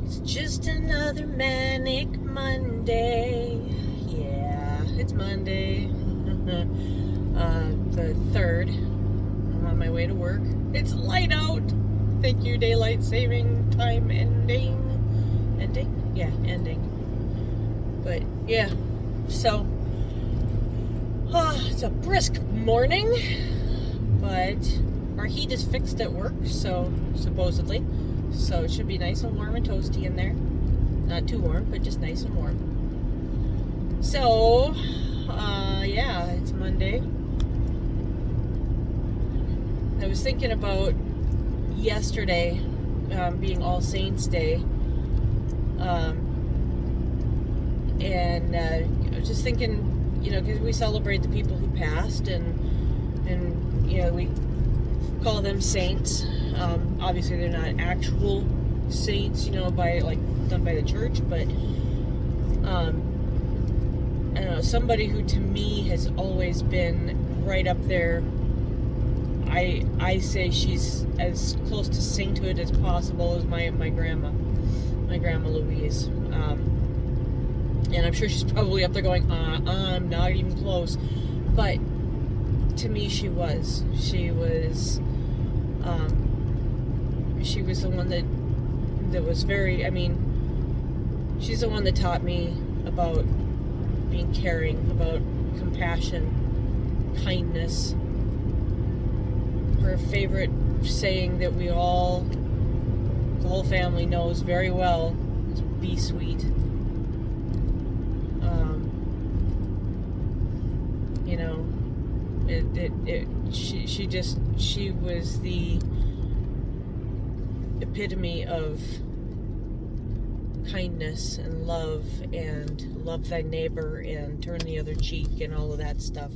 It's just another manic Monday. Yeah, it's Monday. The 3rd. I'm on my way to work. It's light out. Thank you, daylight saving time ending. Ending? Yeah, ending. But yeah, so it's a brisk morning, but our heat is fixed at work, so supposedly. So it should be nice and warm and toasty in there. Not too warm, but just nice and warm. So, yeah, it's Monday. I was thinking about yesterday being All Saints Day. And I was just thinking, because we celebrate the people who passed, and we call them saints. Obviously, they're not actual saints, done by the church, but I don't know, somebody who to me has always been right up there. I say she's as close to sainthood as possible as my grandma Louise. And I'm sure she's probably up there going, I'm not even close. But to me, she was the one that was very, she's the one that taught me about being caring, about compassion, kindness. Her favorite saying that the whole family knows very well is be sweet. She was the epitome of kindness and love thy neighbor and turn the other cheek and all of that stuff.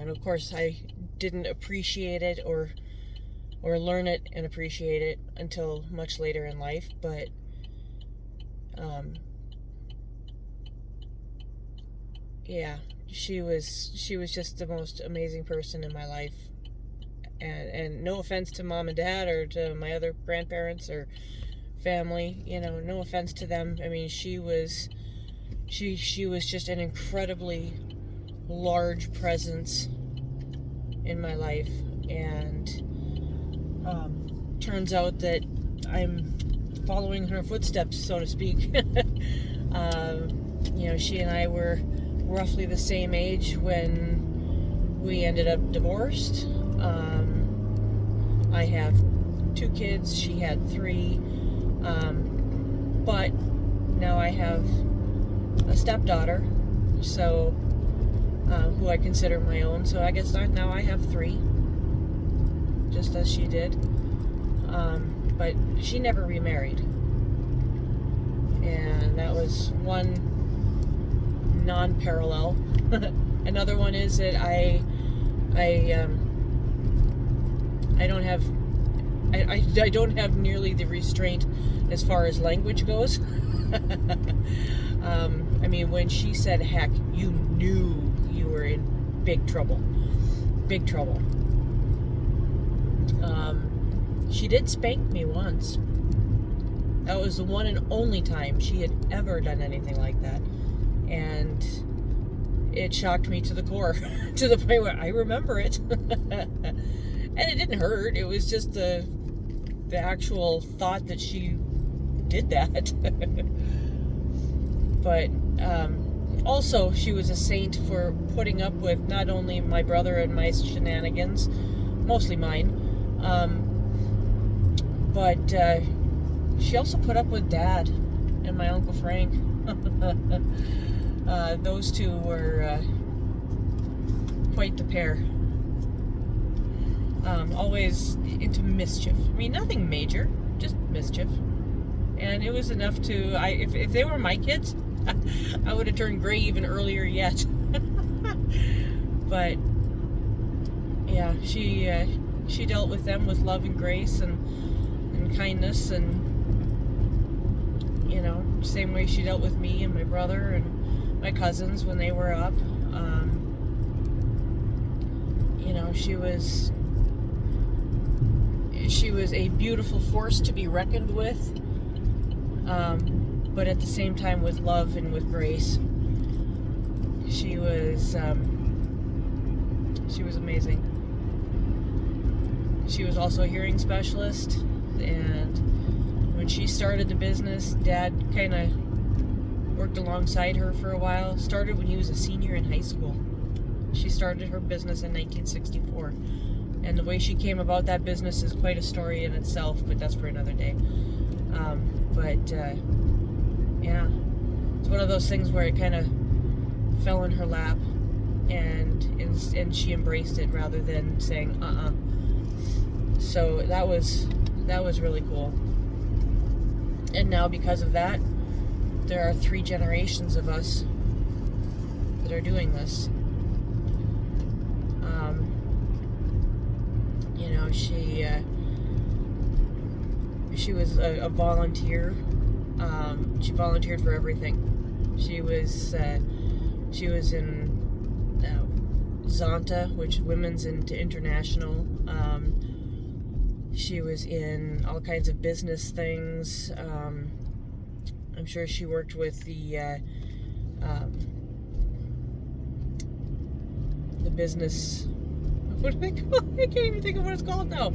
And of course I didn't appreciate it or learn it and appreciate it until much later in life, but yeah, she was just the most amazing person in my life. And no offense to mom and dad or to my other grandparents or family, no offense to them. She was just an incredibly large presence in my life, and turns out that I'm following her footsteps, so to speak. She and I were roughly the same age when we ended up divorced. I have 2 kids, she had 3, but now I have a stepdaughter, so who I consider my own, so I guess now I have 3, just as she did. But she never remarried, and that was one non-parallel. Another one is that I don't have nearly the restraint as far as language goes. When she said heck, you knew you were in big trouble. She did spank me once. That was the one and only time she had ever done anything like that. And it shocked me to the core, to the point where I remember it. And it didn't hurt. It was just the actual thought that she did that. But also, she was a saint for putting up with not only my brother and my shenanigans, mostly mine, but she also put up with Dad and my Uncle Frank. Those two were quite the pair. Always into mischief. Nothing major, just mischief. And it was enough to, if they were my kids, I would have turned gray even earlier yet. But yeah, she dealt with them with love and grace and kindness, and same way she dealt with me and my brother and my cousins when they were up. she was a beautiful force to be reckoned with, but at the same time with love and with grace. She was amazing. She was also a hearing specialist, and when she started the business, Dad kind of worked alongside her for a while. Started when he was a senior in high school. She started her business in 1964, and the way she came about that business is quite a story in itself, but that's for another day. Yeah, it's one of those things where it kind of fell in her lap, and she embraced it rather than saying So that was really cool. And now, because of that, there are 3 generations of us that are doing this. She was a volunteer. She volunteered for everything. She was in Zonta, which is Women's International. She was in all kinds of business things. I'm sure she worked with the business. What do they call it? I can't even think of what it's called now.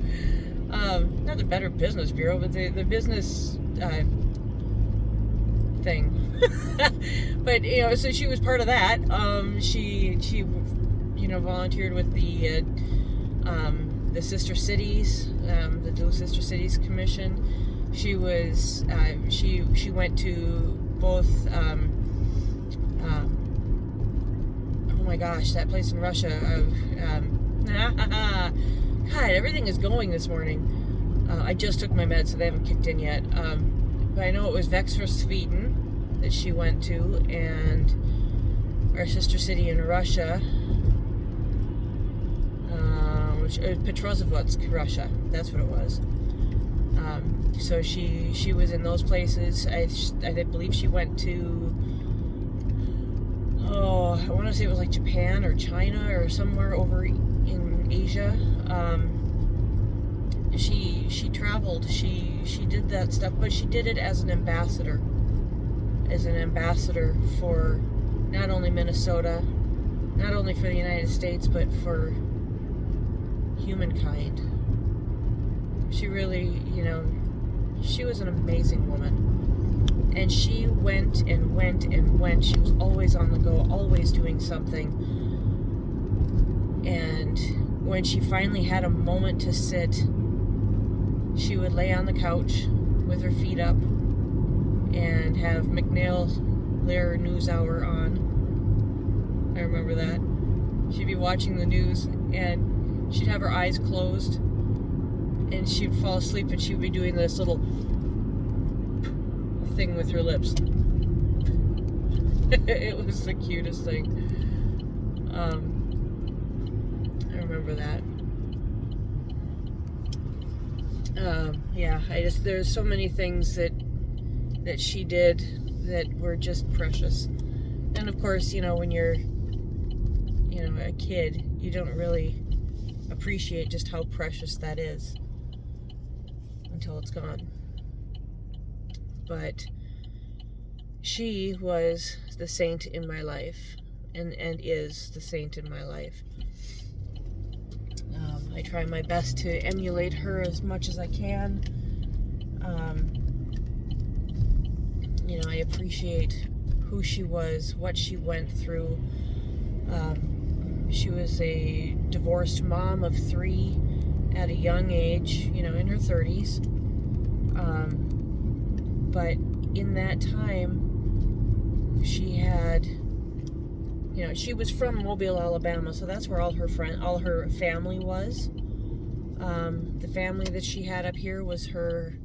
Not the Better Business Bureau, but the business thing. But so she was part of that. She volunteered with the Sister Cities, the Dual Sister Cities Commission. She was she went to both. Oh my gosh, that place in Russia. God, everything is going this morning. I just took my meds, so they haven't kicked in yet. But I know it was Sweden that she went to, and our sister city in Russia, Petrozavodsk, Russia. That's what it was. So she was in those places. I believe she went to, I want to say it was like Japan or China or somewhere over in Asia. She traveled. She did that stuff, but she did it as an ambassador for not only Minnesota, not only for the United States, but for humankind. She really, she was an amazing woman. And she went and went and went. She was always on the go, always doing something. And when she finally had a moment to sit, she would lay on the couch with her feet up and have McNeil Lehrer NewsHour on. I remember that. She'd be watching the news, and she'd have her eyes closed, and she'd fall asleep, and she'd be doing this little thing with her lips. It was the cutest thing. I remember that. There's so many things that she did that were just precious. And of course, when you're, a kid, you don't really appreciate just how precious that is until it's gone. But she was the saint in my life, and is the saint in my life. I try my best to emulate her as much as I can. I appreciate who she was, what she went through. She was a divorced mom of 3 at a young age, in her 30s. But in that time, she had, she was from Mobile, Alabama, so that's where all her family was. The family that she had up here was her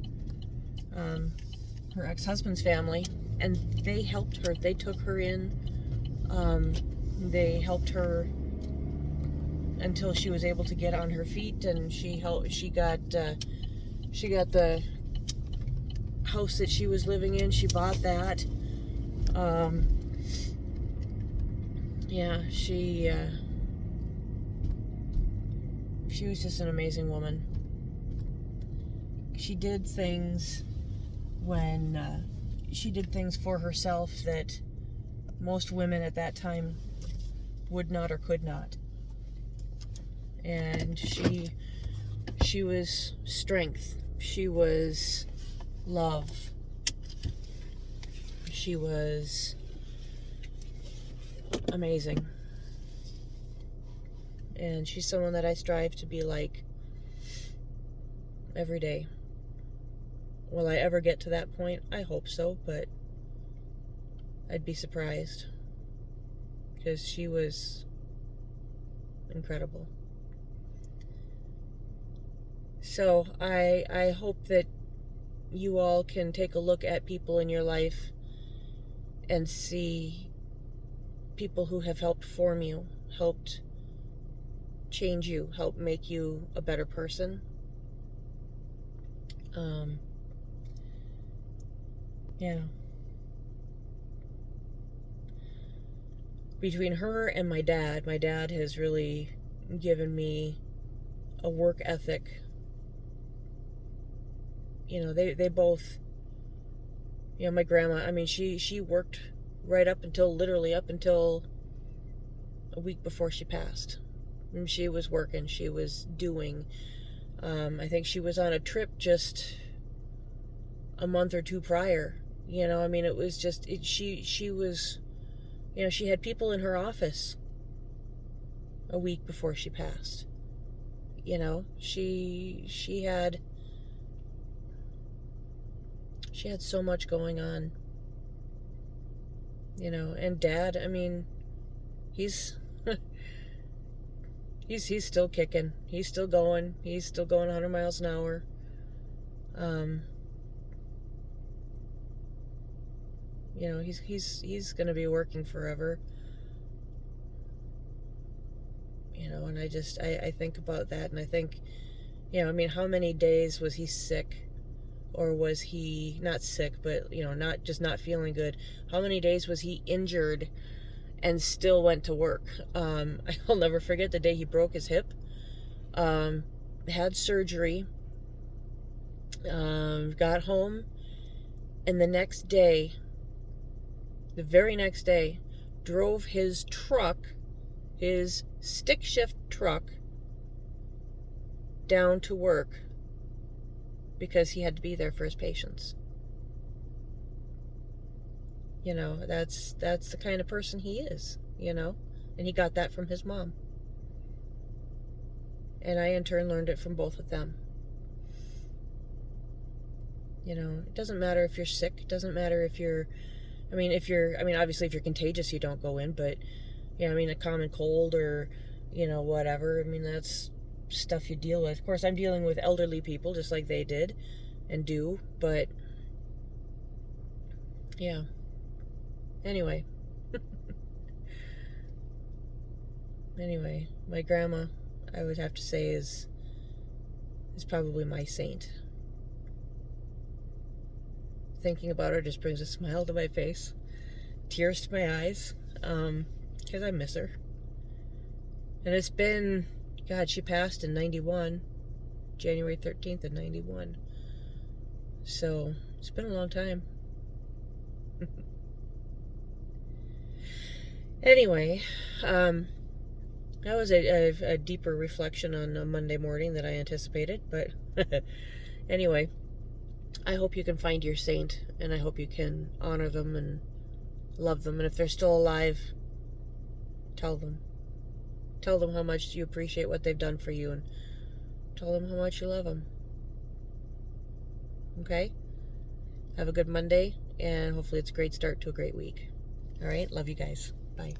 ex-husband's family, and they helped her. They took her in. They helped her until she was able to get on her feet, and she got the house that she was living in. She bought that. She was just an amazing woman. she did things when she did things for herself that most women at that time would not or could not. And she was strength. She was love. She was amazing. And she's someone that I strive to be like every day. Will I ever get to that point? I hope so, but I'd be surprised, because she was incredible. So I hope that you all can take a look at people in your life and see people who have helped form you, helped change you, helped make you a better person. Yeah. Between her and my dad has really given me a work ethic. You know, they both, you know, my grandma, I mean, she worked right up until, literally up until a week before she passed. And she was working, she was doing. I think she was on a trip just a month or two prior. You know, I mean, it was just, she was, you know, she had people in her office a week before she passed. You know, she had so much going on. You know, and Dad, I mean, he's he's still kicking. He's still going. He's still going 100 miles an hour. You know, he's going to be working forever. You know, and I think about that, and I think, you know, I mean, how many days was he sick? Or was he not sick, but, you know, not just not feeling good? How many days was he injured and still went to work? I'll never forget the day he broke his hip. Had surgery. Got home, and the next day, the very next day, drove his truck, his stick shift truck, down to work because he had to be there for his patients. You know, that's the kind of person he is, you know, and he got that from his mom. And I, in turn, learned it from both of them. You know, it doesn't matter if you're sick. It doesn't matter if you're, obviously if you're contagious, you don't go in, but, you know, I mean, a common cold or, you know, whatever, I mean, that's stuff you deal with. Of course, I'm dealing with elderly people just like they did and do, but, yeah. Anyway. Anyway, my grandma, I would have to say, is probably my saint. Thinking about her just brings a smile to my face, tears to my eyes, because I miss her. And it's been, God, she passed in 91, January 13th of 91. So, it's been a long time. Anyway, that was a deeper reflection on a Monday morning than I anticipated, but anyway, I hope you can find your saint, and I hope you can honor them and love them, and if they're still alive, tell them. Tell them how much you appreciate what they've done for you, and tell them how much you love them. Okay? Have a good Monday, and hopefully it's a great start to a great week. All right? Love you guys. Bye.